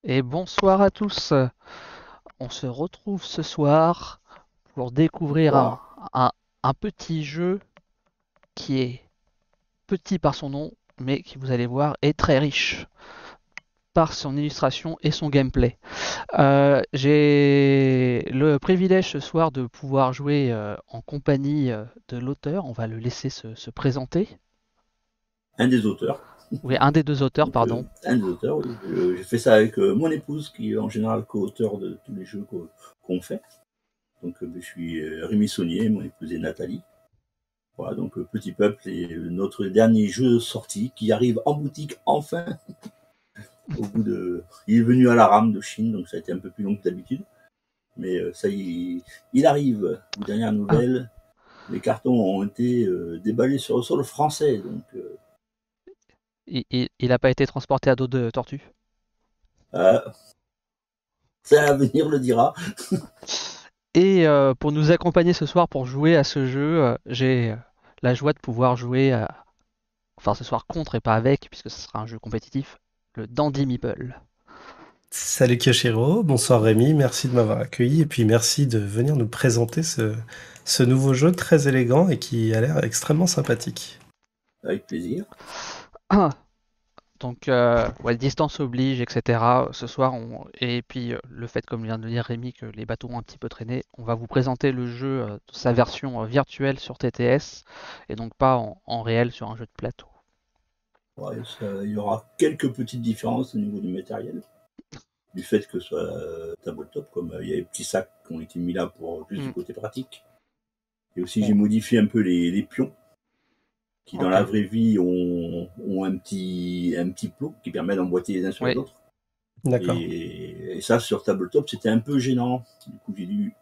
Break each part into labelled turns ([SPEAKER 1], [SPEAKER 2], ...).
[SPEAKER 1] Et bonsoir à tous. On se retrouve ce soir pour découvrir
[SPEAKER 2] Bonsoir.
[SPEAKER 1] un- un petit jeu qui est petit par son nom, mais qui vous allez voir est très riche par son illustration et son gameplay. J'ai le privilège ce soir de pouvoir jouer en compagnie de l'auteur. On va le laisser se présenter.
[SPEAKER 2] Un des auteurs.
[SPEAKER 1] Oui, un des deux auteurs,
[SPEAKER 2] Donc,
[SPEAKER 1] pardon.
[SPEAKER 2] un des auteurs, oui. J'ai fait ça avec mon épouse, qui est en général co-auteur de tous les jeux qu'on fait. Donc, je suis Rémi Saunier, mon épouse est Nathalie. Voilà, donc Petit Peuple est notre dernier jeu sorti, qui arrive en boutique enfin, au bout de... Il est venu à la rame de Chine, donc ça a été un peu plus long que d'habitude. Mais ça y est, il arrive. Aux dernières
[SPEAKER 1] Ah,
[SPEAKER 2] nouvelles, les cartons ont été déballés sur le sol français. Donc,
[SPEAKER 1] il n'a pas été transporté à dos de tortue.
[SPEAKER 2] euh, ça, l'avenir le dira.
[SPEAKER 1] Et pour nous accompagner ce soir pour jouer à ce jeu, j'ai la joie de pouvoir jouer, enfin ce soir contre et pas avec, puisque ce sera un jeu compétitif, le Dandy Meeple.
[SPEAKER 3] Salut Kyoshiro, bonsoir Rémi, merci de m'avoir accueilli et puis merci de venir nous présenter ce nouveau jeu très élégant et qui a l'air extrêmement sympathique.
[SPEAKER 2] Avec plaisir.
[SPEAKER 1] Ah, donc, ouais, distance oblige, etc. Ce soir, et puis le fait, comme vient de le dire Rémi, que les bateaux ont un petit peu traîné, on va vous présenter le jeu, sa version virtuelle sur TTS, et donc pas en réel sur un jeu de plateau.
[SPEAKER 2] Ouais, il y aura quelques petites différences au niveau du matériel, du fait que ce soit tabletop, comme il y a des petits sacs qui ont été mis là pour juste du
[SPEAKER 1] Hmm,
[SPEAKER 2] côté pratique. Et aussi, j'ai
[SPEAKER 1] bon,
[SPEAKER 2] modifié un peu les pions, qui dans
[SPEAKER 1] ok.
[SPEAKER 2] la vraie vie ont un petit plot qui permet d'emboîter les uns sur les
[SPEAKER 1] Oui,
[SPEAKER 2] autres.
[SPEAKER 3] D'accord.
[SPEAKER 2] Et ça, sur tabletop, c'était un peu gênant. Du coup, j'ai dû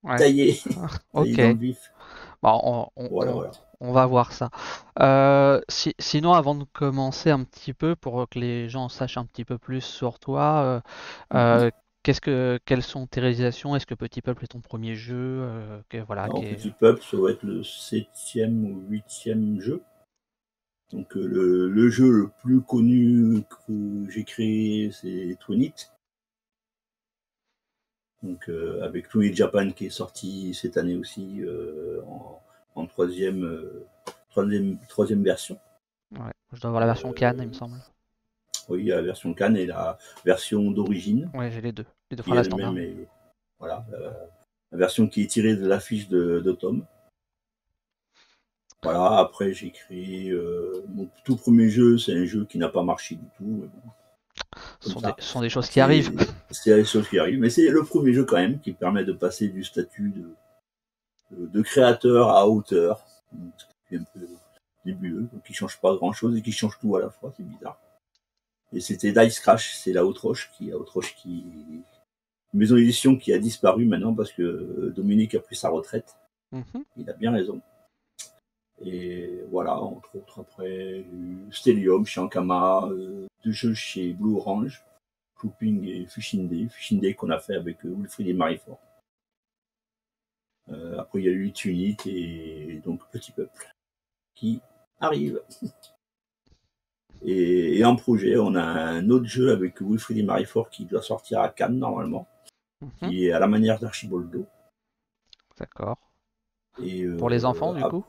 [SPEAKER 1] ouais.
[SPEAKER 2] tailler, tailler
[SPEAKER 1] Ok.
[SPEAKER 2] dans le vif.
[SPEAKER 1] Bon,
[SPEAKER 2] Voilà, voilà.
[SPEAKER 1] on va voir ça. Sinon, avant de commencer un petit peu, pour que les gens sachent un petit peu plus sur toi,
[SPEAKER 2] Mhm.
[SPEAKER 1] quelles sont tes réalisations? Est-ce que Petit Peuple est ton premier jeu? Voilà,
[SPEAKER 2] Alors, Petit Peuple, ça va être le septième ou huitième jeu. Donc le jeu le plus connu que j'ai créé, c'est Twinit. Donc avec Twinit Japan qui est sorti cette année aussi en troisième version.
[SPEAKER 1] ouais, je dois avoir la version Cannes, il me
[SPEAKER 2] Euh,
[SPEAKER 1] semble.
[SPEAKER 2] oui, il y a la version Cannes et la version d'origine,
[SPEAKER 1] Ouais, j'ai les deux
[SPEAKER 2] qui
[SPEAKER 1] formats
[SPEAKER 2] elle-même
[SPEAKER 1] standard.
[SPEAKER 2] est voilà, la version qui est tirée de l'affiche de Tom. Voilà, après j'ai créé mon tout premier jeu, c'est un jeu qui n'a pas marché du tout, mais bon, comme ça.
[SPEAKER 1] Ce sont des choses qui arrivent.
[SPEAKER 2] C'est la chose qui arrive, mais c'est le premier jeu quand même qui permet de passer du statut de créateur à auteur, qui est un peu nébuleux, donc qui change pas grand chose et qui change tout à la fois, c'est bizarre. Et c'était Dice Crash, c'est la Haute Roche qui, une maison d'édition qui a disparu maintenant parce que Dominique a pris sa retraite.
[SPEAKER 1] Mhm.
[SPEAKER 2] Il a bien raison. Et voilà, entre autres, après, Stellium chez Ankama, deux jeux chez Blue Orange, Clooping et Fishing Day. Fishing Day qu'on a fait avec Wilfried et Marie-Fort. Après, il y a eu Unit et donc Petit Peuple qui arrive. Et en projet, on a un autre jeu avec Wilfried et Marie-Fort qui doit sortir à Cannes normalement,
[SPEAKER 1] Mhm.
[SPEAKER 2] qui est à la manière d'Archiboldo.
[SPEAKER 1] D'accord.
[SPEAKER 2] Et
[SPEAKER 1] Pour les enfants, du coup?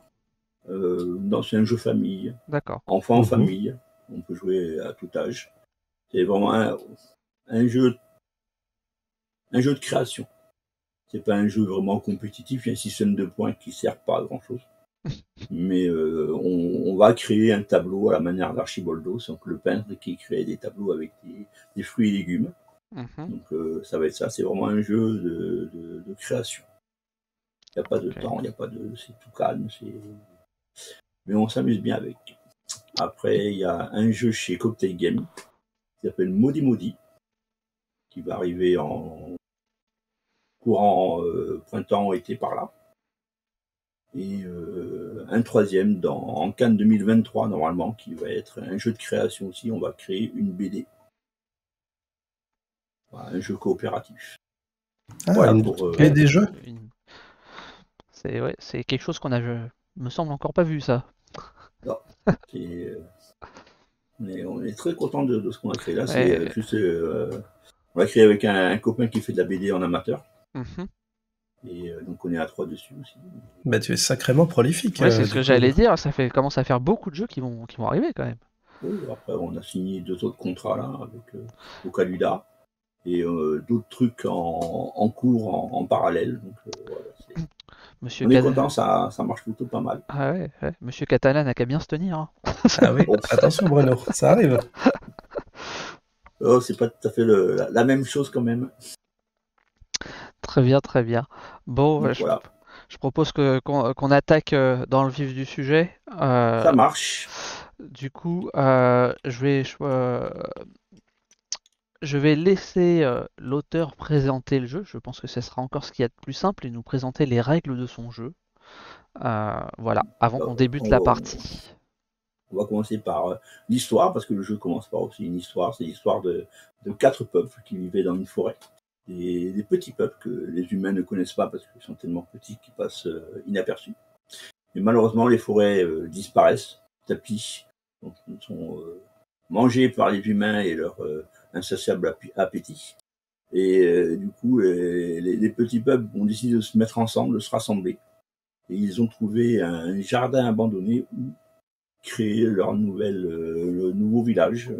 [SPEAKER 2] non, c'est un jeu famille,
[SPEAKER 1] D'accord.
[SPEAKER 2] enfant
[SPEAKER 3] Mhm.
[SPEAKER 2] famille. On peut jouer à tout âge. C'est vraiment un jeu, un jeu de création. C'est pas un jeu vraiment compétitif. Il y a un système de points qui sert pas à grand chose. Mais on va créer un tableau à la manière d'Archiboldo, c'est donc le peintre qui crée des tableaux avec des fruits et légumes.
[SPEAKER 1] Mhm.
[SPEAKER 2] Donc ça va être ça, c'est vraiment un jeu de création. Il n'y a pas de
[SPEAKER 1] Ok.
[SPEAKER 2] temps, il n'y a pas de. C'est tout calme, mais on s'amuse bien avec.
[SPEAKER 3] Et-
[SPEAKER 2] Après, il y a un jeu chez Cocktail Game qui s'appelle Maudit Maudit, qui va arriver en courant printemps-été par là. Et un troisième en Cannes 2023 normalement, qui va être un jeu de création aussi. On va créer une BD, voilà, un jeu coopératif.
[SPEAKER 3] Ah,
[SPEAKER 2] Voilà
[SPEAKER 3] une
[SPEAKER 2] pour
[SPEAKER 1] Ok.
[SPEAKER 3] BD jeu?
[SPEAKER 1] Une- C'est ouais, c'est quelque chose qu'on a, me semble, encore pas vu ça.
[SPEAKER 2] non, c'est On est très content de ce qu'on a créé là. C'est
[SPEAKER 1] Ouais.
[SPEAKER 2] juste, on l'a créé avec un copain qui fait de la BD en amateur.
[SPEAKER 1] Mhm.
[SPEAKER 2] Et donc on est à 3 dessus aussi.
[SPEAKER 3] Bah, tu es sacrément prolifique,
[SPEAKER 1] Ouais, c'est ce
[SPEAKER 3] du
[SPEAKER 1] que
[SPEAKER 3] coup.
[SPEAKER 1] j'allais dire. Commence à faire beaucoup de jeux qui vont arriver quand même.
[SPEAKER 2] Oui, après on a signé 2 autres contrats là avec Ocaluda et d'autres trucs en cours, en parallèle. Donc voilà,
[SPEAKER 1] Monsieur
[SPEAKER 2] on est
[SPEAKER 1] Cat-
[SPEAKER 2] content, ça marche plutôt pas mal.
[SPEAKER 1] Ah ouais, ouais. Monsieur Catalan n'a qu'à bien se tenir, hein.
[SPEAKER 3] Ah oui,
[SPEAKER 2] Oh,
[SPEAKER 3] attention Bruno, ça arrive.
[SPEAKER 2] oh, c'est pas tout à fait la même chose quand même.
[SPEAKER 1] Très bien, très bien. Bon,
[SPEAKER 2] Donc voilà,
[SPEAKER 1] je propose qu'on attaque dans le vif du sujet.
[SPEAKER 2] ça marche.
[SPEAKER 1] Du coup, je vais laisser l'auteur présenter le jeu. Je pense que ce sera encore ce qu'il y a de plus simple et nous présenter les règles de son jeu. Voilà, avant qu'on débute la
[SPEAKER 2] On,
[SPEAKER 1] partie.
[SPEAKER 2] on va commencer par l'histoire, parce que le jeu commence par aussi une histoire. C'est l'histoire de 4 peuples qui vivaient dans une forêt. Des petits peuples que les humains ne connaissent pas parce qu'ils sont tellement petits qu'ils passent inaperçus. Et malheureusement, les forêts disparaissent, tapis, donc, sont mangés par les humains et leur insatiable appétit. Et du coup, les petits peuples ont décidé de se mettre ensemble, de se rassembler. Et ils ont trouvé un jardin abandonné où créer le nouveau village,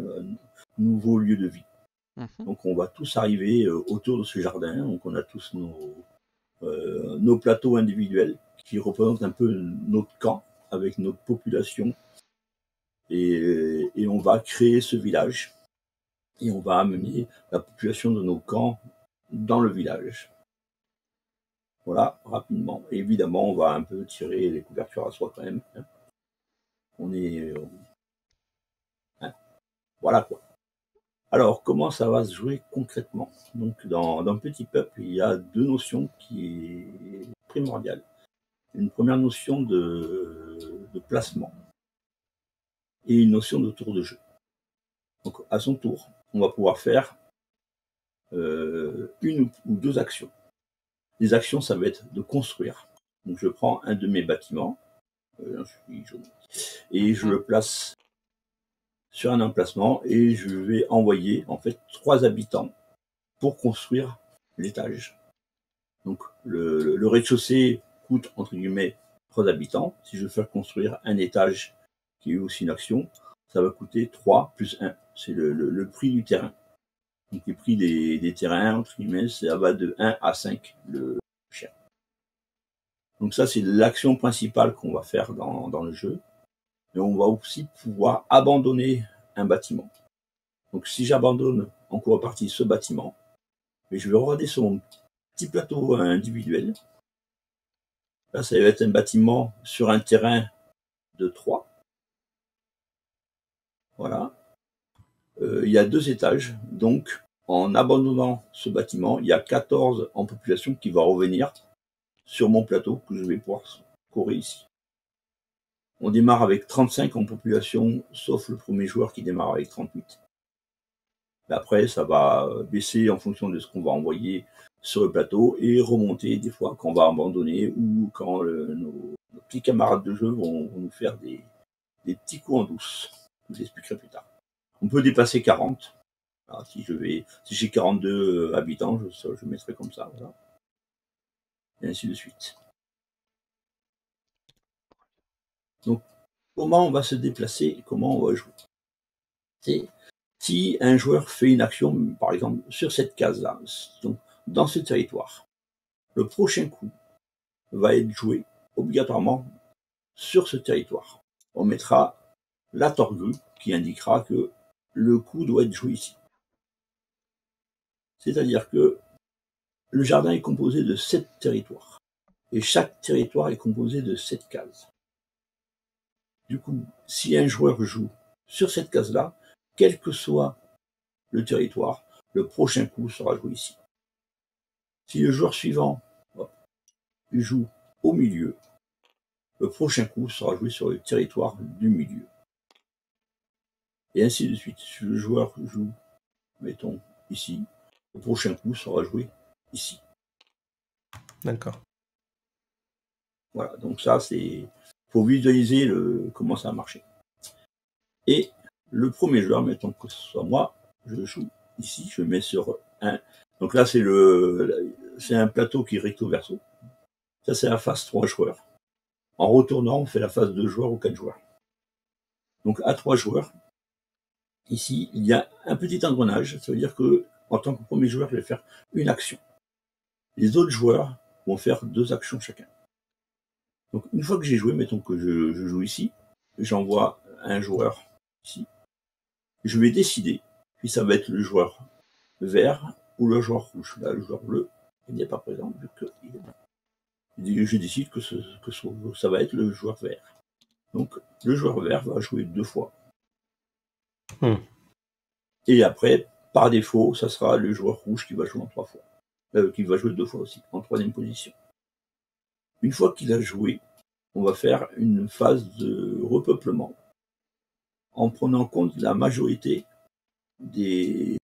[SPEAKER 2] nouveau lieu de vie.
[SPEAKER 1] Mhm.
[SPEAKER 2] Donc on va tous arriver autour de ce jardin. Donc on a tous nos plateaux individuels qui représentent un peu notre camp avec notre population. Et on va créer ce village. Et on va amener la population de nos camps dans le village. Voilà, rapidement. Et évidemment, on va un peu tirer les couvertures à soi quand même. On est... hein, voilà quoi. Alors, comment ça va se jouer concrètement? Donc, dans Petit Peuple, il y a 2 notions qui est primordiale. Une première notion de placement et une notion de tour de jeu. Donc, à son tour, on va pouvoir faire une ou 2 actions. Les actions, ça va être de construire. Donc, je prends un de mes bâtiments, je suis jaune, et je
[SPEAKER 1] Mhm.
[SPEAKER 2] le place sur un emplacement et je vais envoyer en fait 3 habitants pour construire l'étage. Donc le rez-de-chaussée coûte entre guillemets 3 habitants. Si je veux faire construire un étage qui est aussi une action, ça va coûter 3 plus 1. C'est le prix du terrain. Donc les prix des terrains, entre guillemets, ça va de 1 à 5 le cher. Donc ça, c'est l'action principale qu'on va faire dans le jeu. Et on va aussi pouvoir abandonner un bâtiment. Donc si j'abandonne en cours de partie ce bâtiment, je vais regarder sur mon petit plateau individuel. Là, ça va être un bâtiment sur un terrain de 3. Voilà. Il y a 2 étages. Donc, en abandonnant ce bâtiment, il y a 14 en population qui va revenir sur mon plateau que je vais pouvoir scorer ici. On démarre avec 35 en population, sauf le premier joueur qui démarre avec 38. Après, ça va baisser en fonction de ce qu'on va envoyer sur le plateau et remonter des fois quand on va abandonner ou quand nos petits camarades de jeu vont nous faire des petits coups en douce. Je vous expliquerai plus tard. On peut dépasser 40. Alors, si j'ai 42 habitants, je mettrai comme ça. Voilà. Et ainsi de suite. Donc, comment on va se déplacer et comment on va jouer? C'est si un joueur fait une action, par exemple, sur cette case-là, donc dans ce territoire, le prochain coup va être joué obligatoirement sur ce territoire. On mettra la torgue qui indiquera que le coup doit être joué ici. C'est-à-dire que le jardin est composé de 7 territoires. Et chaque territoire est composé de 7 cases. Du coup, si un joueur joue sur cette case-là, quel que soit le territoire, le prochain coup sera joué ici. Si le joueur suivant il joue au milieu, le prochain coup sera joué sur le territoire du milieu. Et ainsi de suite. Si le joueur joue, mettons, ici, le prochain coup sera joué ici.
[SPEAKER 3] D'accord.
[SPEAKER 2] Voilà, donc ça, c'est pour visualiser comment ça a marché. Et le premier joueur, mettons que ce soit moi, je joue ici, je mets sur 1. Donc là, c'est un plateau qui est recto verso. Ça, c'est la phase 3 joueurs. En retournant, on fait la phase 2 joueurs ou 4 joueurs. Donc à 3 joueurs, ici, il y a un petit engrenage. Ça veut dire que, en tant que premier joueur, je vais faire une action. Les autres joueurs vont faire 2 actions chacun. Donc une fois que j'ai joué, mettons que je joue ici, j'envoie un joueur ici. Je vais décider, puis ça va être le joueur vert ou le joueur rouge. Là, le joueur bleu, il n'est pas présent, vu qu'il est là. Je décide que ça va être le joueur vert. Donc le joueur vert va jouer 2 fois. Et après, par défaut, ça sera le joueur rouge qui va jouer en 3 fois. Qui va jouer 2 fois aussi, en 3e position. Une fois qu'il a joué, on va faire une phase de repeuplement en prenant en compte la majorité qu'il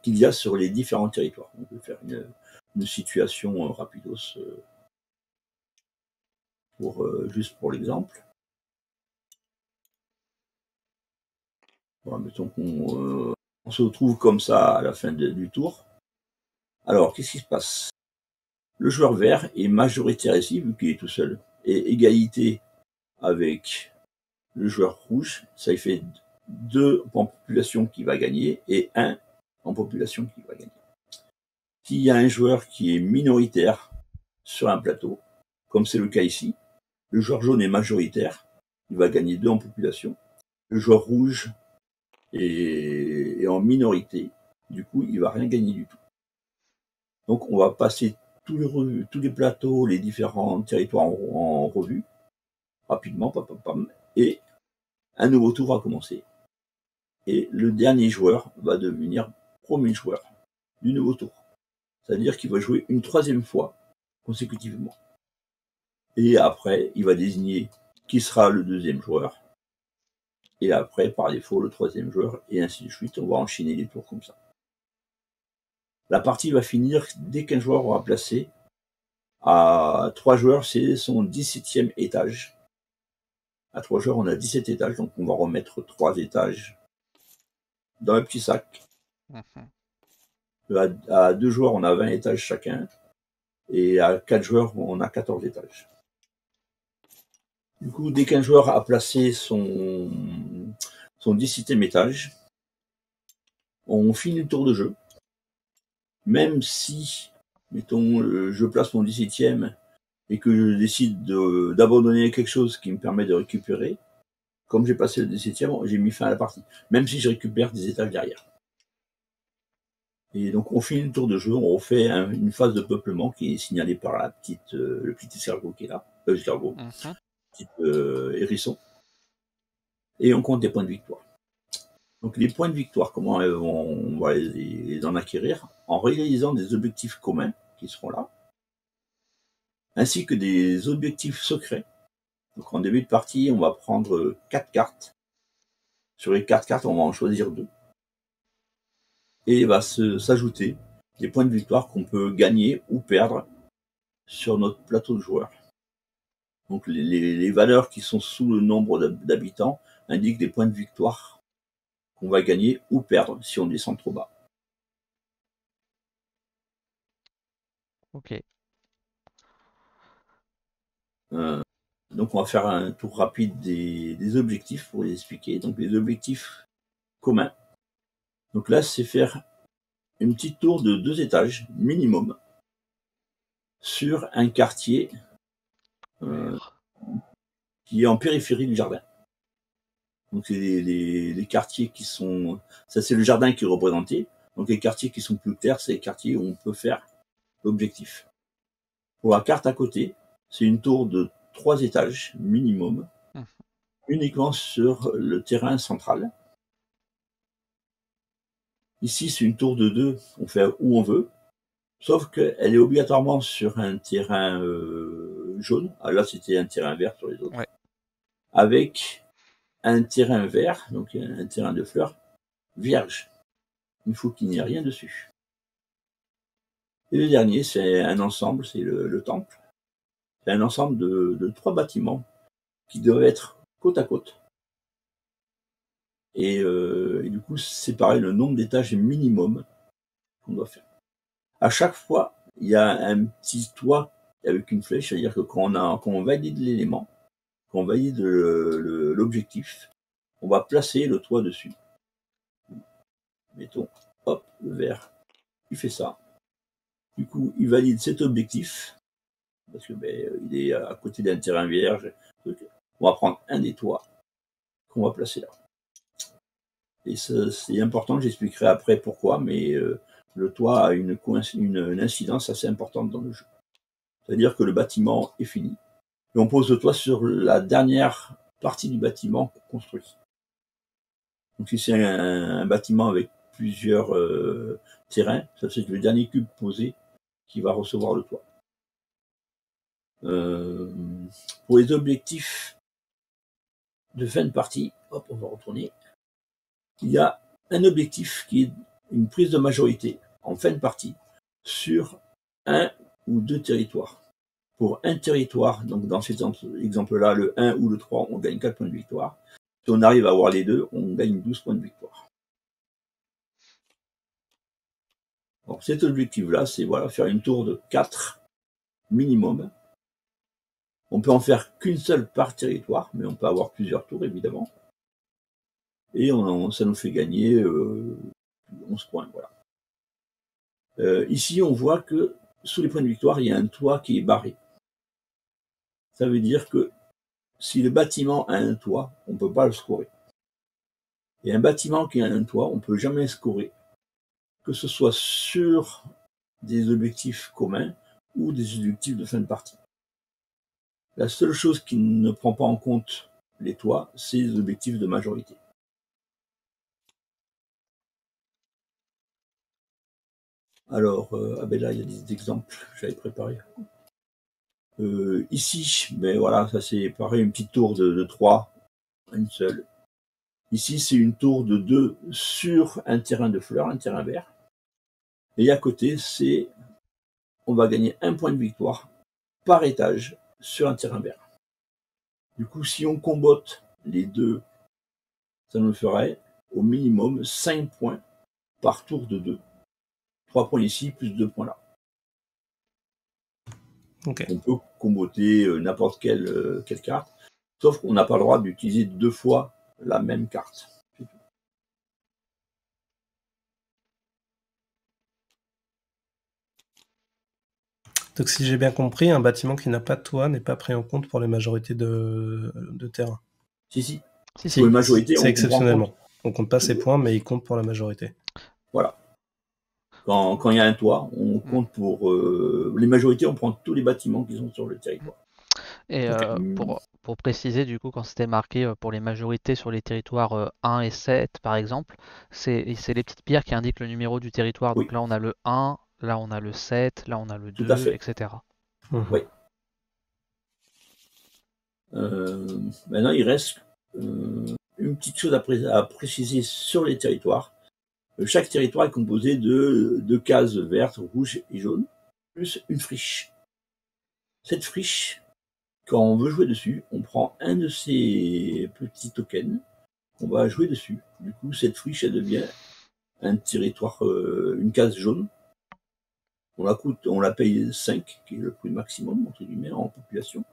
[SPEAKER 2] y a sur les différents territoires. On peut faire une situation rapidos juste pour l'exemple. Voilà, mettons qu'on se retrouve comme ça à la fin du tour. Alors, qu'est-ce qui se passe? Le joueur vert est majoritaire ici, vu qu'il est tout seul, et égalité avec le joueur rouge. Ça fait 2 en population qui va gagner et 1 en population qui va gagner. S'il y a un joueur qui est minoritaire sur un plateau, comme c'est le cas ici, le joueur jaune est majoritaire, il va gagner 2 en population. Le joueur rouge est en minorité, du coup il va rien gagner du tout. Donc on va passer tous les plateaux, les différents territoires en revue, rapidement, et un nouveau tour va commencer. Et le dernier joueur va devenir premier joueur du nouveau tour. C'est-à-dire qu'il va jouer une 3e fois consécutivement. Et après, il va désigner qui sera le 2e joueur. Et après, par défaut, le 3e joueur, et ainsi de suite. On va enchaîner les tours comme ça. La partie va finir dès qu'un joueur aura placé. À 3 joueurs, c'est son 17e étage. À 3 joueurs, on a 17 étages, donc on va remettre 3 étages dans un petit sac. À 2 joueurs, on a 20 étages chacun. Et à 4 joueurs, on a 14 étages. Du coup, dès qu'un joueur a placé son 17e étage, on finit le tour de jeu. Même si, mettons, je place mon 17e et que je décide d'abandonner quelque chose qui me permet de récupérer, comme j'ai passé le 17e, j'ai mis fin à la partie. Même si je récupère des étages derrière. Et donc on finit le tour de jeu, on refait une phase de peuplement qui est signalée par le petit escargot qui est là, petit hérisson. Et on compte des points de victoire. Donc les points de victoire, comment on va les en acquérir? En réalisant des objectifs communs qui seront là, ainsi que des objectifs secrets. Donc en début de partie, on va prendre 4 cartes. Sur les 4 cartes, on va en choisir 2. Et il va s'ajouter des points de victoire qu'on peut gagner ou perdre sur notre plateau de joueurs. Donc les valeurs qui sont sous le nombre d'habitants indiquent des points de victoire qu'on va gagner ou perdre si on descend trop bas.
[SPEAKER 1] Ok.
[SPEAKER 2] Donc on va faire un tour rapide des objectifs pour les expliquer. Donc les objectifs communs. Donc là, c'est faire une petite tour de 2 étages minimum sur un quartier qui est en périphérie du jardin. Donc c'est les quartiers qui sont... Ça, c'est le jardin qui est représenté. Donc les quartiers qui sont plus clairs, c'est les quartiers où on peut faire l'objectif. Pour la carte à côté, c'est une tour de 3 étages minimum, uniquement sur le terrain central. Ici, c'est une tour de 2, on fait où on veut, sauf qu'elle est obligatoirement sur un terrain jaune. Ah, là, c'était un terrain vert sur les autres.
[SPEAKER 1] Ouais.
[SPEAKER 2] Avec un terrain vert, donc un terrain de fleurs, vierge. Il faut qu'il n'y ait rien dessus. Et le dernier, c'est un ensemble, c'est le temple. C'est un ensemble de 3 bâtiments qui doivent être côte à côte. Et du coup, c'est pareil, le nombre d'étages minimum qu'on doit faire. À chaque fois, il y a un petit toit avec une flèche, c'est-à-dire que quand on valide l'élément, quand on valide l'objectif, on va placer le toit dessus. Mettons, hop, le vert, il fait ça. Du coup, il valide cet objectif, parce que il est à côté d'un terrain vierge. On va prendre un des toits qu'on va placer là. Et c'est important, j'expliquerai après pourquoi, mais le toit a une incidence assez importante dans le jeu. C'est-à-dire que le bâtiment est fini. Et on pose le toit sur la dernière partie du bâtiment construit. Donc si c'est un bâtiment avec plusieurs terrains, ça c'est le dernier cube posé qui va recevoir le toit. Pour les objectifs de fin de partie, hop, on va retourner. Il y a un objectif qui est une prise de majorité en fin de partie sur un ou deux territoires. Pour un territoire, donc dans cet exemple-là, le 1 ou le 3, on gagne 4 points de victoire. Si on arrive à avoir les deux, on gagne 12 points de victoire. Donc cet objectif-là, c'est voilà, faire une tour de 4 minimum. On peut en faire qu'une seule par territoire, mais on peut avoir plusieurs tours, évidemment. Et ça nous fait gagner 11 points. Voilà. Ici, on voit que sous les points de victoire, il y a un toit qui est barré. Ça veut dire que si le bâtiment a un toit, on ne peut pas le scorer. Et un bâtiment qui a un toit, on ne peut jamais scorer, que ce soit sur des objectifs communs ou des objectifs de fin de partie. La seule chose qui ne prend pas en compte les toits, c'est les objectifs de majorité. Alors, là, il y a des exemples que j'avais préparés. Ici, voilà, ça c'est pareil, une petite tour de 3, une seule. Ici, c'est une tour de 2 sur un terrain de fleurs, un terrain vert. Et à côté, on va gagner 1 point de victoire par étage sur un terrain vert. Du coup, si on combote les deux, ça nous ferait au minimum 5 points par tour de 2. 3 points ici, plus 2 points là.
[SPEAKER 3] Okay.
[SPEAKER 2] On peut comboter n'importe quelle carte, sauf qu'on n'a pas le droit d'utiliser 2 fois la même carte.
[SPEAKER 3] Donc si j'ai bien compris, un bâtiment qui n'a pas de toit n'est pas pris en compte pour les majorités de terrain.
[SPEAKER 2] Si.
[SPEAKER 3] Si,
[SPEAKER 2] pour les majorités,
[SPEAKER 3] c'est exceptionnellement. On compte pas ses points, mais il compte pour la majorité.
[SPEAKER 2] Voilà. Quand il y a un toit, on compte pour les majorités, on prend tous les bâtiments qui sont sur le territoire.
[SPEAKER 1] Et pour préciser, du coup, quand c'était marqué pour les majorités sur les territoires 1 et 7, par exemple, c'est les petites pierres qui indiquent le numéro du territoire.
[SPEAKER 2] Oui.
[SPEAKER 1] Donc là, on a le 1, là, on a le 7, là, on a le 2, etc.
[SPEAKER 2] Oui. Maintenant, il reste une petite chose à préciser sur les territoires. Chaque territoire est composé de cases vertes, rouges et jaunes, plus une friche. Cette friche, quand on veut jouer dessus, on prend un de ces petits tokens, on va jouer dessus. Du coup, cette friche, elle devient un territoire, une case jaune. On la paye 5, qui est le prix maximum, entre guillemets, en population.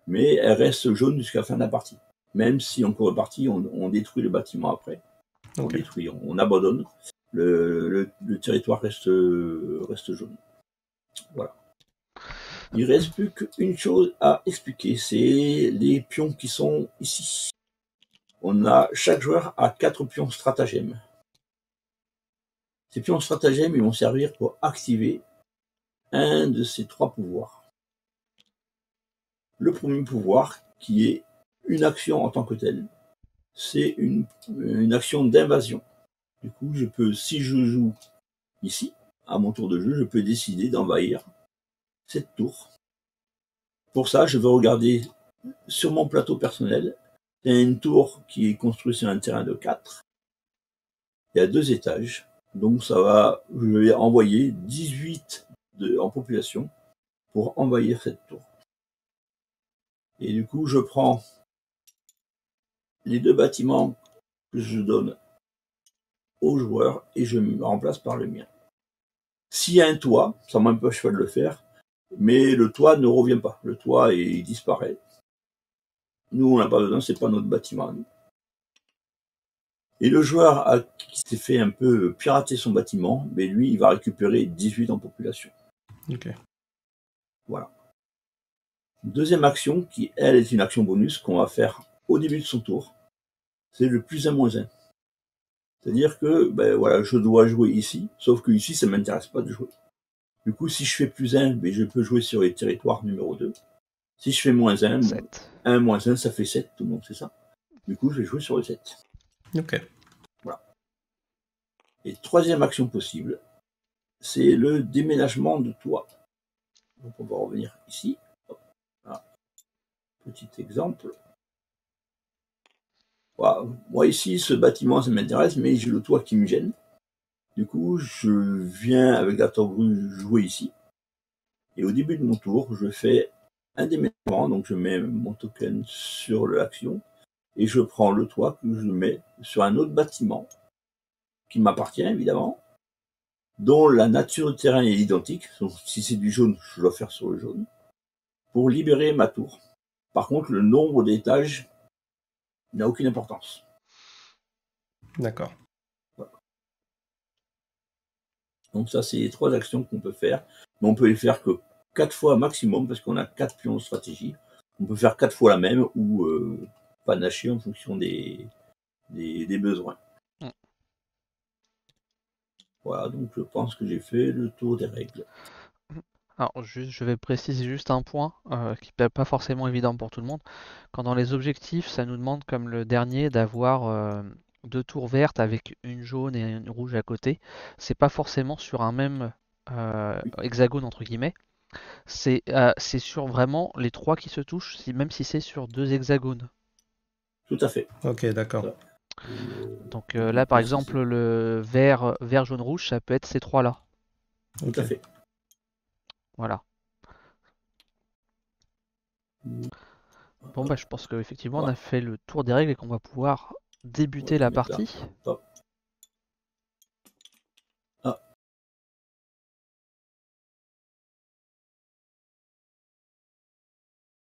[SPEAKER 2] Mais elle reste jaune jusqu'à la fin de la partie. Même si en cours de partie, on détruit le bâtiment après. On détruit, on abandonne. Le territoire reste jaune. Voilà. Il ne reste plus qu'une chose à expliquer, c'est les pions qui sont ici. Chaque joueur a 4 pions stratagèmes. Ces pions stratagèmes, ils vont servir pour activer un de ces 3 pouvoirs. Le premier pouvoir, qui est une action en tant que telle, c'est une action d'invasion. Du coup, si je joue ici, à mon tour de jeu, je peux décider d'envahir cette tour. Pour ça, je vais regarder sur mon plateau personnel. Il y a une tour qui est construite sur un terrain de 4. Il y a 2 étages. Donc je vais envoyer 18 en population pour envahir cette tour. Et du coup, je prends les 2 bâtiments que je donne au joueur et je me remplace par le mien. S'il y a un toit, ça m'empêche pas de le faire, mais le toit ne revient pas. Le toit, il disparaît. Nous, on n'a pas besoin, c'est pas notre bâtiment. Et le joueur qui s'est fait un peu pirater son bâtiment, mais lui, il va récupérer 18 en population.
[SPEAKER 3] Ok.
[SPEAKER 2] Voilà. Deuxième action, qui, elle, est une action bonus qu'on va faire au début de son tour. C'est le +1 -1. C'est-à-dire que voilà, je dois jouer ici, sauf que ici, ça ne m'intéresse pas de jouer. Du coup, si je fais +1, je peux jouer sur les territoires numéro 2. Si je fais -1,
[SPEAKER 1] 7.
[SPEAKER 2] 1 -1, ça fait 7, tout le monde sait ça. Du coup, je vais jouer sur le 7.
[SPEAKER 3] Ok.
[SPEAKER 2] Voilà. Et troisième action possible, c'est le déménagement de toit. Donc on va revenir ici. Voilà. Petit exemple. Voilà. Moi ici, ce bâtiment, ça m'intéresse, mais j'ai le toit qui me gêne. Du coup, je viens avec la torgrue jouer ici. Et au début de mon tour, je fais un déménagement, donc je mets mon token sur l'action, et je prends le toit que je mets sur un autre bâtiment, qui m'appartient évidemment, dont la nature du terrain est identique. Donc, si c'est du jaune, je dois faire sur le jaune, pour libérer ma tour. Par contre, le nombre d'étages n'a aucune importance.
[SPEAKER 3] D'accord.
[SPEAKER 2] Voilà. Donc ça, c'est les 3 actions qu'on peut faire, mais on peut les faire que 4 fois maximum, parce qu'on a 4 pions de stratégie. On peut faire 4 fois la même, ou panacher en fonction des besoins. Voilà, donc je pense que j'ai fait le tour des règles.
[SPEAKER 1] Alors, je vais préciser juste un point qui n'est pas forcément évident pour tout le monde. Quand dans les objectifs, ça nous demande, comme le dernier, d'avoir 2 tours vertes avec une jaune et une rouge à côté, c'est pas forcément sur un même hexagone, entre guillemets. C'est sur vraiment les 3 qui se touchent, même si c'est sur 2 hexagones.
[SPEAKER 2] Tout à fait.
[SPEAKER 3] Ok, d'accord.
[SPEAKER 1] Donc là, par exemple, le vert, jaune, rouge, ça peut être ces 3-là.
[SPEAKER 2] Tout à fait.
[SPEAKER 1] Voilà. Bon, je pense qu'effectivement, on a fait le tour des règles et qu'on va pouvoir débuter la partie.